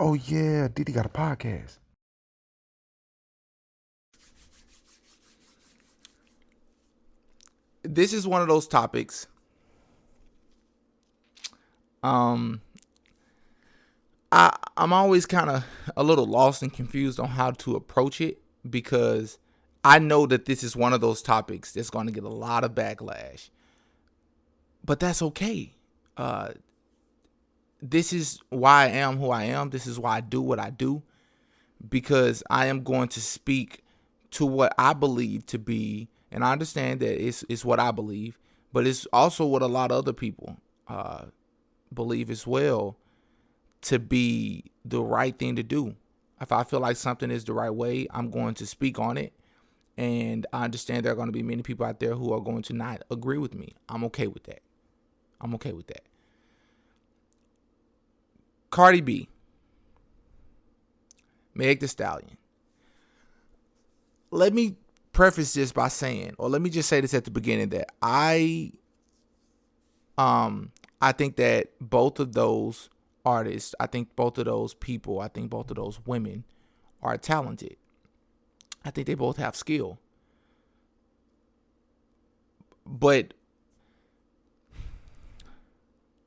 Oh yeah, Diddy got a podcast. This is one of those topics. Um, I'm always kind of a little lost and confused on how to approach it because I know that this is one of those topics that's going to get a lot of backlash, but that's okay. Uh, this is why I am who I am. This is why I do what I do, because I am going to speak to what I believe to be, and I understand that it's what I believe, but it's also what a lot of other people believe as well to be the right thing to do. If I feel like something is the right way, I'm going to speak on it. And I understand there are going to be many people out there who are going to not agree with me. I'm okay with that. I'm okay with that. Cardi B, Meg the Stallion. Let me preface this by saying, or let me just say this at the beginning, that I think that both of those artists, I think both of those people, I think both of those women are talented. I think they both have skill. But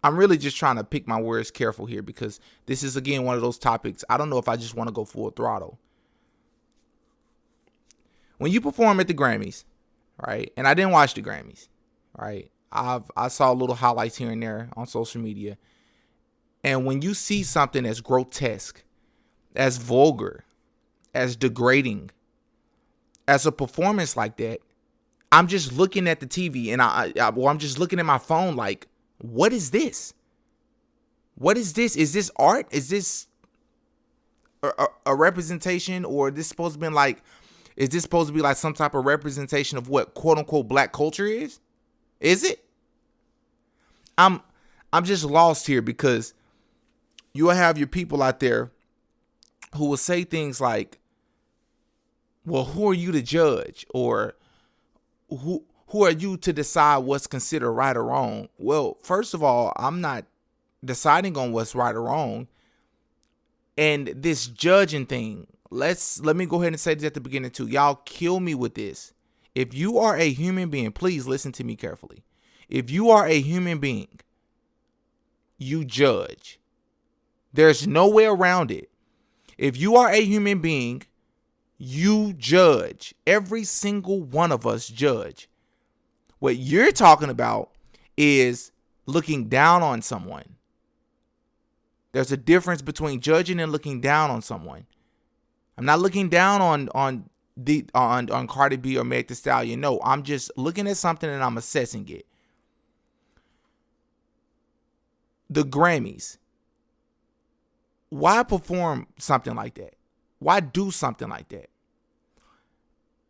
I'm really just trying to pick my words careful here because this is, again, one of those topics. I don't know if I just want to go full throttle. When you perform at the Grammys, right? And I didn't watch the Grammys, right? I saw little highlights here and there on social media. And when you see something as grotesque, as vulgar, as degrading, as a performance like that, I'm just looking at the TV and I'm just looking at my phone like, what is this? What is this? Is this art? Is this a representation, or is this supposed to be like, is this supposed to be like some type of representation of what quote unquote black culture is? Is it? I'm just lost here because you will have your people out there who will say things like, well, who are you to judge? Or who are you to decide what's considered right or wrong? Well, first of all, I'm not deciding on what's right or wrong. And this judging thing, let me go ahead and say this at the beginning too. Y'all kill me with this. If you are a human being, please listen to me carefully. If you are a human being, you judge. There's no way around it. If you are a human being, you judge. Every single one of us judge. What you're talking about is looking down on someone. There's a difference between judging and looking down on someone. I'm not looking down on Cardi B or Meg Thee Stallion. No, I'm just looking at something and I'm assessing it. The Grammys. Why perform something like that? Why do something like that?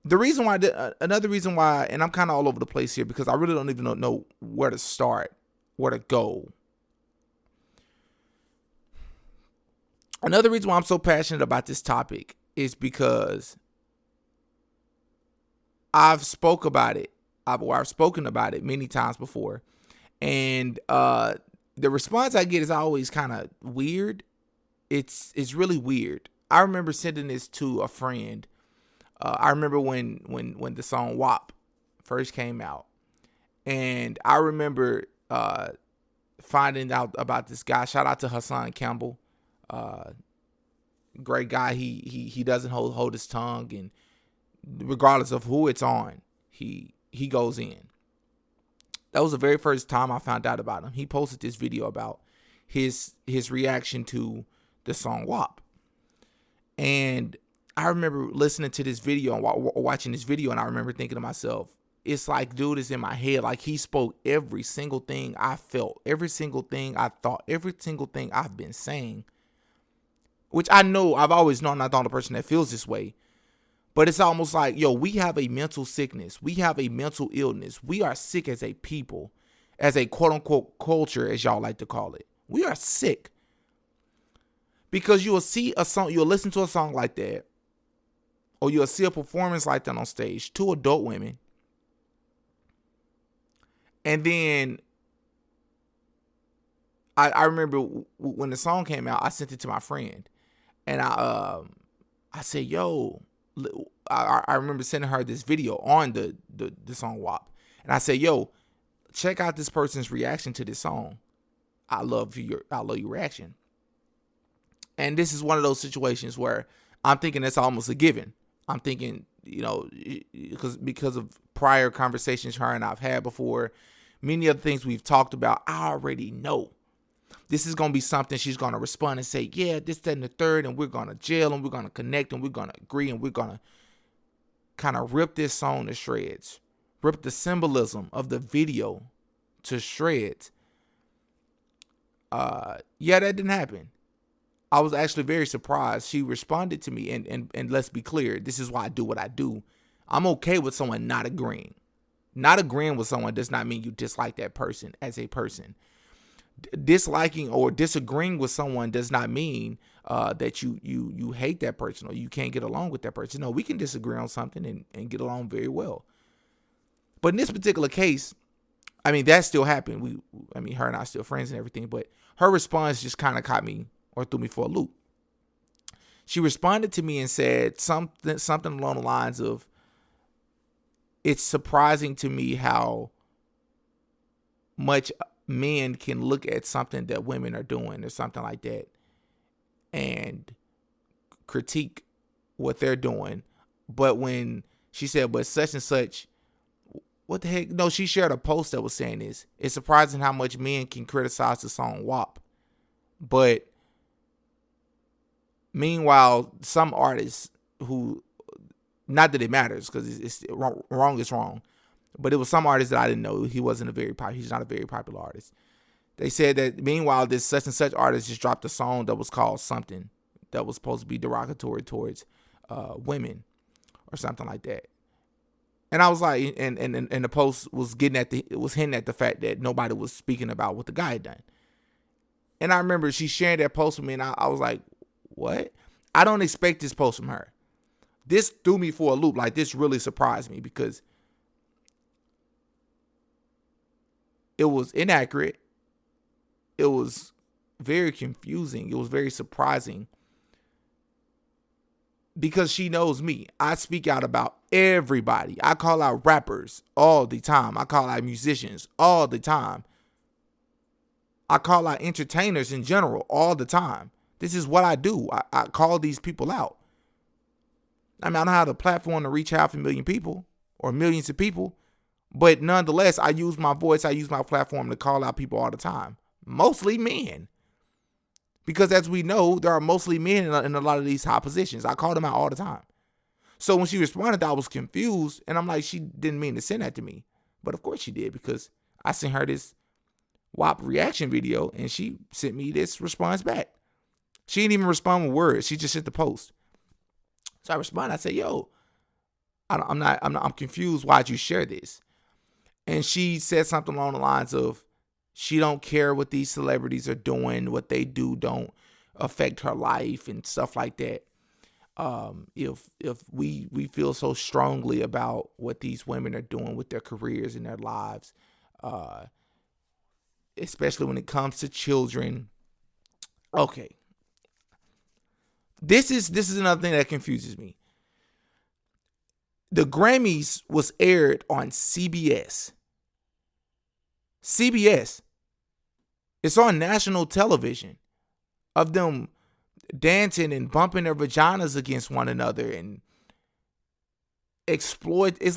The reason why, another reason why, and I'm kind of all over the place here because I really don't even know where to start, where to go. Another reason why I'm so passionate about this topic is because I've spoken about it many times before, and the response I get is always kind of weird. It's really weird. I remember sending this to a friend. I remember when the song WAP first came out, and I remember finding out about this guy. Shout out to Hassan Campbell, great guy. He doesn't hold his tongue, and regardless of who it's on, he goes in. That was the very first time I found out about him. He posted this video about his reaction to the song WAP, and I remember listening to this video and watching this video, and I remember thinking to myself, it's like, dude, is in my head. Like, he spoke every single thing I felt, every single thing I thought, every single thing I've been saying, which I know I've always known. I'm not the only person that feels this way, but it's almost like, yo, we have a mental sickness. We have a mental illness. We are sick as a people, as a quote unquote culture, as y'all like to call it. We are sick because you will see a song, you'll listen to a song like that, or you'll see a performance like that on stage, two adult women. And then I remember when the song came out, I sent it to my friend. And I said, yo, I remember sending her this video on the song WAP. And I said, yo, check out this person's reaction to this song. I love your reaction. And this is one of those situations where I'm thinking it's almost a given. I'm thinking, because of prior conversations her and I've had before, many of the things we've talked about, I already know. This is going to be something she's going to respond and say, yeah, this, that, and the third, and we're going to gel, and we're going to connect, and we're going to agree, and we're going to kind of rip this song to shreds. Rip the symbolism of the video to shreds. That didn't happen. I was actually very surprised. She responded to me, and let's be clear, this is why I do what I do. I'm okay with someone not agreeing. Not agreeing with someone does not mean you dislike that person as a person. Disliking or disagreeing with someone does not mean that you hate that person or you can't get along with that person. No, we can disagree on something and get along very well. But in this particular case, I mean, that still happened. Her and I are still friends and everything, but her response just kind of caught me or threw me for a loop. She responded to me and said something along the lines of, it's surprising to me how much men can look at something that women are doing or something like that and critique what they're doing. But when she said, but such and such, what the heck? No, she shared a post that was saying this. It's surprising how much men can criticize the song WAP. But meanwhile, some artists who, not that it matters because it's wrong is wrong, but it was some artists that I didn't know. He's not a very popular artist. They said that meanwhile, this such and such artist just dropped a song that was called something that was supposed to be derogatory towards women or something like that. And I was like, and the post was hinting at the fact that nobody was speaking about what the guy had done. And I remember she shared that post with me, and I was like, what? I don't expect this post from her. This threw me for a loop. Like, this really surprised me because it was inaccurate. It was very confusing. It was very surprising because she knows me. I speak out about everybody. I call out rappers all the time. I call out musicians all the time. I call out entertainers in general all the time. This is what I do. I call these people out. I mean, I don't have the platform to reach half a million people or millions of people, but nonetheless, I use my voice, I use my platform to call out people all the time. Mostly men. Because as we know, there are mostly men in a lot of these high positions. I call them out all the time. So when she responded, I was confused, and I'm like, she didn't mean to send that to me. But of course she did, because I sent her this WAP reaction video, and she sent me this response back. She didn't even respond with words. She just sent the post. So I responded. I said, yo, I'm confused. Why'd you share this? And she said something along the lines of, she don't care what these celebrities are doing. What they do don't affect her life and stuff like that. If we feel so strongly about what these women are doing with their careers and their lives, especially when it comes to children. Okay. This is another thing that confuses me. The Grammys was aired on CBS. CBS. It's on national television of them dancing and bumping their vaginas against one another and it's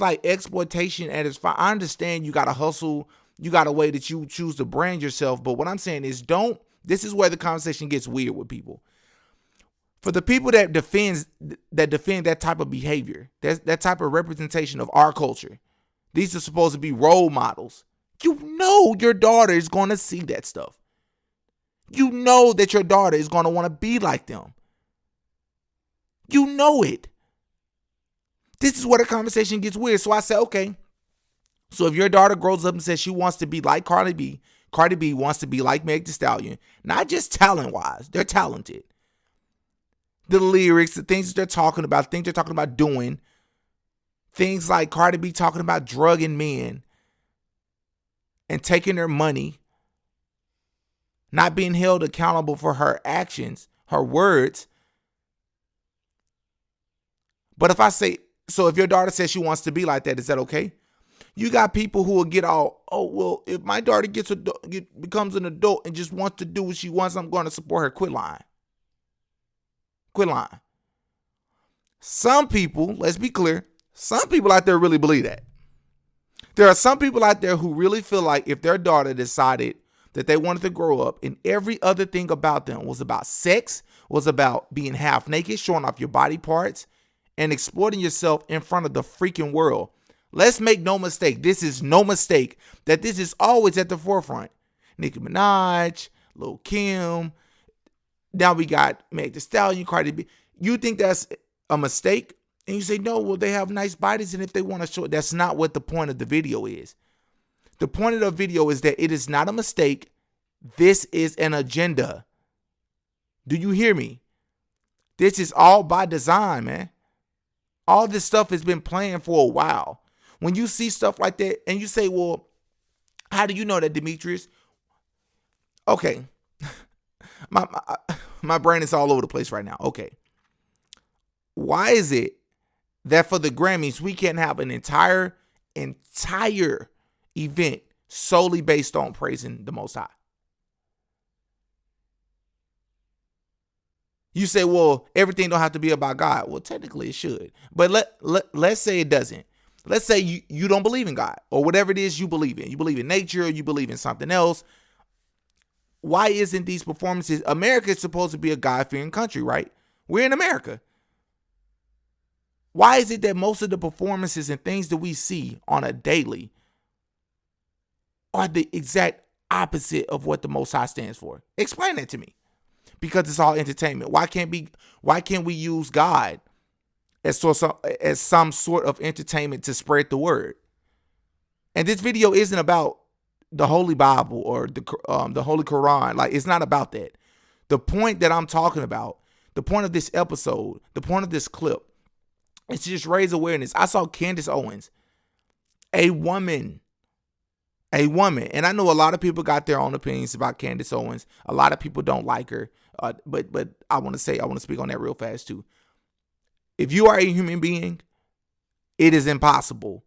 like exploitation at its fine. I understand you got to hustle. You got a way that you choose to brand yourself. But what I'm saying is this is where the conversation gets weird with people. For the people that defend that type of behavior, that type of representation of our culture, these are supposed to be role models. You know your daughter is going to see that stuff. You know that your daughter is going to want to be like them. You know it. This is where the conversation gets weird. So I said, okay. So if your daughter grows up and says she wants to be like Cardi B wants to be like Meg Thee Stallion, not just talent-wise, they're talented. The lyrics, the things that they're talking about, things they're talking about doing, things like Cardi B talking about drugging men and taking their money, not being held accountable for her actions, her words. But if I say, so if your daughter says she wants to be like that, is that okay? You got people who will get all, oh, well, if my daughter becomes an adult and just wants to do what she wants, I'm going to support her. Quit lying. Quit lying. Some people, let's be clear, some people out there really believe that. There are some people out there who really feel like if their daughter decided that they wanted to grow up and every other thing about them was about sex, was about being half naked, showing off your body parts, and exploiting yourself in front of the freaking world. Let's make no mistake. This is no mistake that this is always at the forefront. Nicki Minaj, Lil Kim. Now we got Meg Thee Stallion, Cardi B. You think that's a mistake? And you say, no, well, they have nice bodies. And if they want to show it, that's not what the point of the video is. The point of the video is that it is not a mistake. This is an agenda. Do you hear me? This is all by design, man. All this stuff has been planned for a while. When you see stuff like that and you say, well, how do you know that, Demetrius? Okay. My brain is all over the place right now. Okay. Why is it that for the Grammys, we can't have an entire event solely based on praising the Most High? You say, well, everything don't have to be about God. Well, technically it should. But let's say it doesn't. Let's say you don't believe in God or whatever it is you believe in. You believe in nature or you believe in something else. Why isn't these performances? America is supposed to be a God-fearing country, right? We're in America. Why is it that most of the performances and things that we see on a daily are the exact opposite of what the Most High stands for? Explain that to me. Because it's all entertainment. Why can't we use God as some sort of entertainment to spread the word? And this video isn't about the Holy Bible or the Holy Quran. Like, it's not about that. The point that I'm talking about, the point of this episode, the point of this clip, is to just raise awareness. I saw Candace Owens, a woman. And I know a lot of people got their own opinions about Candace Owens. A lot of people don't like her. But I want to speak on that real fast too. If you are a human being, it is impossible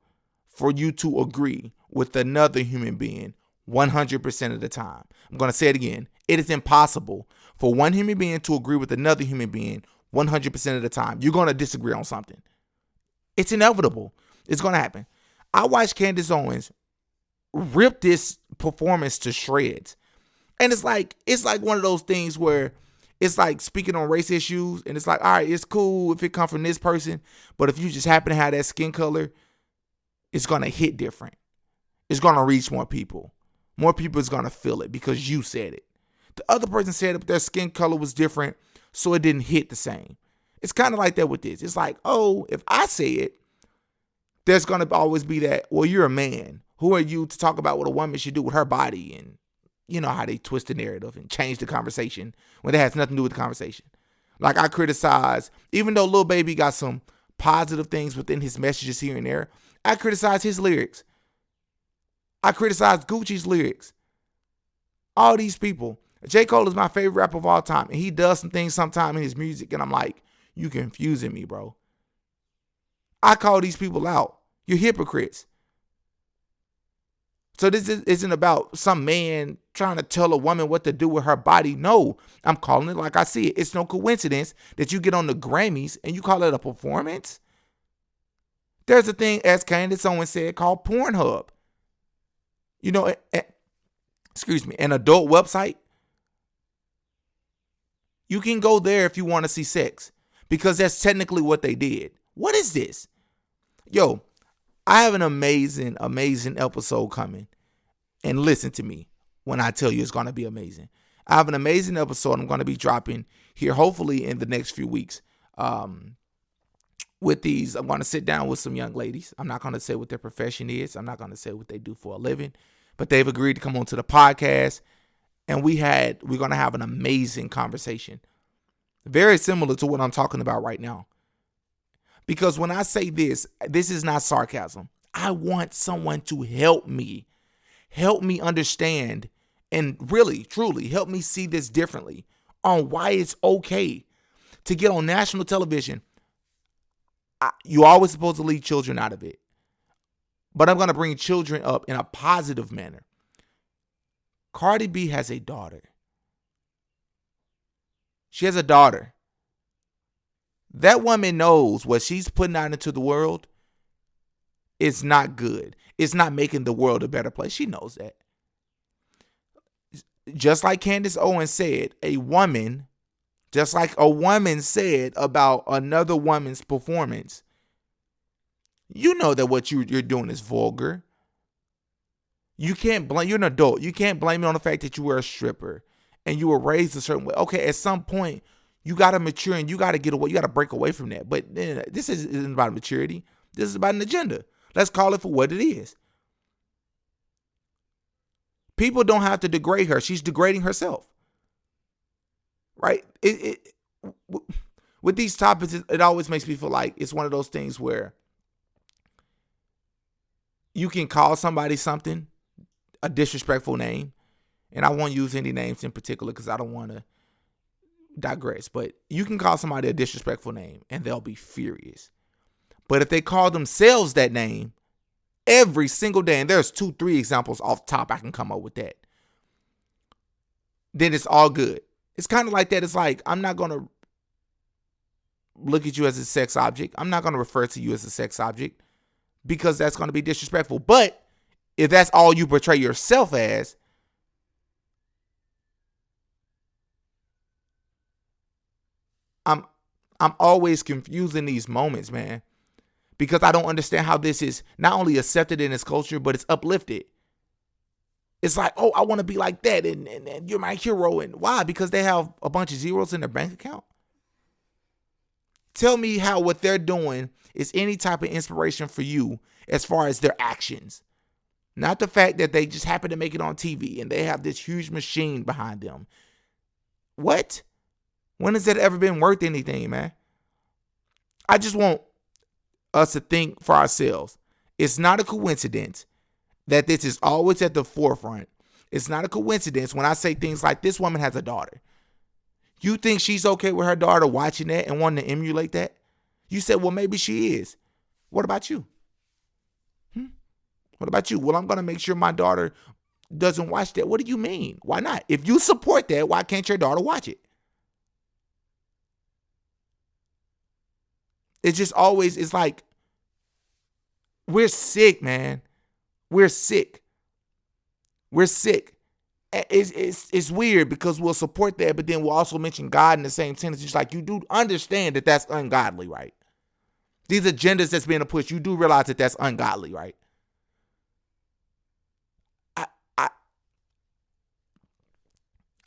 for you to agree with another human being 100% of the time. I'm going to say it again. It is impossible for one human being to agree with another human being 100% of the time. You're going to disagree on something. It's inevitable. It's going to happen. I watched Candace Owens rip this performance to shreds. And it's like one of those things where it's like speaking on race issues, and it's like, all right, it's cool if it comes from this person, but if you just happen to have that skin color, it's going to hit different. It's going to reach more people. More people is going to feel it because you said it. The other person said it, but their skin color was different, so it didn't hit the same. It's kind of like that with this. It's like, oh, if I say it, there's going to always be that, well, you're a man. Who are you to talk about what a woman should do with her body? And you know how they twist the narrative and change the conversation when it has nothing to do with the conversation. Like, I criticize, even though Lil Baby got some positive things within his messages here and there, I criticize his lyrics. I criticize Gucci's lyrics. All these people. J. Cole is my favorite rapper of all time, and he does some things sometime in his music, and I'm like, you confusing me, bro. I call these people out. You're hypocrites. So this isn't about some man trying to tell a woman what to do with her body. No, I'm calling it like I see it. It's no coincidence that you get on the Grammys and you call it a performance. There's a thing, as Candace Owens said, called Pornhub. You know, an adult website. You can go there if you want to see sex, because that's technically what they did. What is this? Yo, I have an amazing, amazing episode coming. And listen to me when I tell you it's going to be amazing. I have an amazing episode I'm going to be dropping here, hopefully in the next few weeks. With these, I'm going to sit down with some young ladies. I'm not going to say what their profession is. I'm not going to say what they do for a living. But they've agreed to come onto the podcast. And we're going to have an amazing conversation. Very similar to what I'm talking about right now. Because when I say this is not sarcasm. I want someone to help me understand and really, truly help me see this differently on why it's okay to get on national television. You always supposed to leave children out of it. But I'm going to bring children up in a positive manner. Cardi B has a daughter. She has a daughter. That woman knows what she's putting out into the world is not good. It's not making the world a better place. She knows that. Just like Candace Owens said, just like a woman said about another woman's performance, you know that what you're doing is vulgar. You can't blame, you're an adult. You can't blame it on the fact that you were a stripper and you were raised a certain way. Okay, at some point, you got to mature and you got to get away. You got to break away from that. But this isn't about maturity. This is about an agenda. Let's call it for what it is. People don't have to degrade her. She's degrading herself. Right? With these topics, it always makes me feel like it's one of those things where you can call somebody something, a disrespectful name, and I won't use any names in particular because I don't want to digress, but you can call somebody a disrespectful name and they'll be furious. But if they call themselves that name every single day, and there's 2-3 examples off top I can come up with that, then it's all good. It's kind of like that. It's like, I'm not going to look at you as a sex object. I'm not going to refer to you as a sex object because that's going to be disrespectful. But if that's all you portray yourself as, I'm always confused in these moments, man, because I don't understand how this is not only accepted in this culture, but it's uplifted. It's like, oh, I want to be like that, and you're my hero. And why? Because they have a bunch of zeros in their bank account? Tell me how what they're doing is any type of inspiration for you as far as their actions. Not the fact that they just happen to make it on TV and they have this huge machine behind them. What? When has that ever been worth anything, man? I just want us to think for ourselves. It's not a coincidence that this is always at the forefront. It's not a coincidence when I say things like this woman has a daughter. You think she's okay with her daughter watching that and wanting to emulate that? You said, well, maybe she is. What about you? What about you? Well, I'm going to make sure my daughter doesn't watch that. What do you mean? Why not? If you support that, why can't your daughter watch it? It's just always, it's like, we're sick, man. We're sick. We're sick. It's weird because we'll support that, but then we'll also mention God in the same sentence. It's like, you do understand that that's ungodly, right? These agendas that's being pushed, you do realize that that's ungodly, right?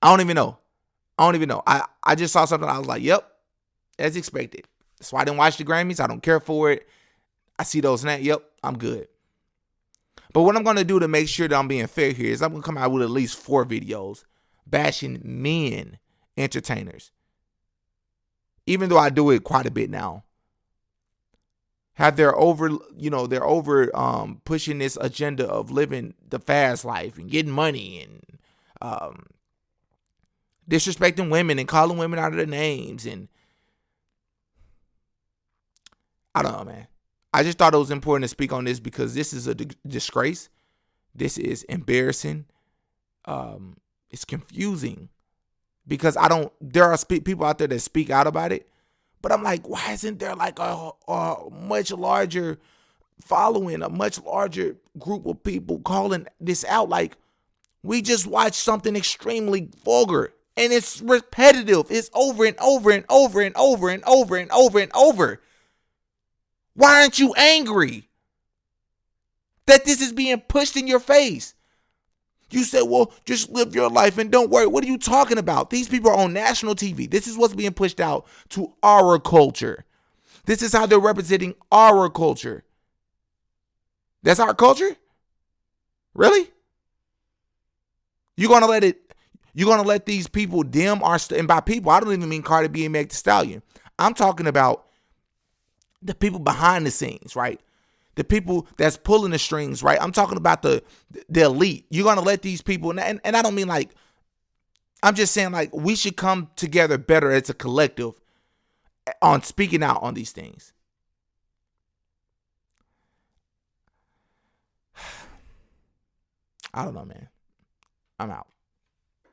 I don't even know. I just saw something. I was like, yep, as expected. That's why I didn't watch the Grammys. I don't care for it. I see those now. Yep, I'm good. But what I'm going to do to make sure that I'm being fair here is I'm going to come out with at least 4 videos bashing men entertainers. Even though I do it quite a bit now. They're over pushing this agenda of living the fast life and getting money and disrespecting women and calling women out of their names. And I don't know, man. I just thought it was important to speak on this because this is a disgrace. This is embarrassing. It's confusing because there are people out there that speak out about it, but I'm like, why isn't there like a much larger following, a much larger group of people calling this out? Like, we just watched something extremely vulgar and it's repetitive. It's over and over and over and over and over and over and over. Why aren't you angry that this is being pushed in your face? You said, well, just live your life and don't worry. What are you talking about? These people are on national TV. This is what's being pushed out to our culture. This is how they're representing our culture. That's our culture? Really? You're going to let these people dim our, and by people, I don't even mean Cardi B and Meg Thee Stallion. I'm talking about the people behind the scenes, right? The people that's pulling the strings, right? I'm talking about the elite. You're going to let these people, and I don't mean like, I'm just saying like we should come together better as a collective on speaking out on these things. I don't know, man. I'm out.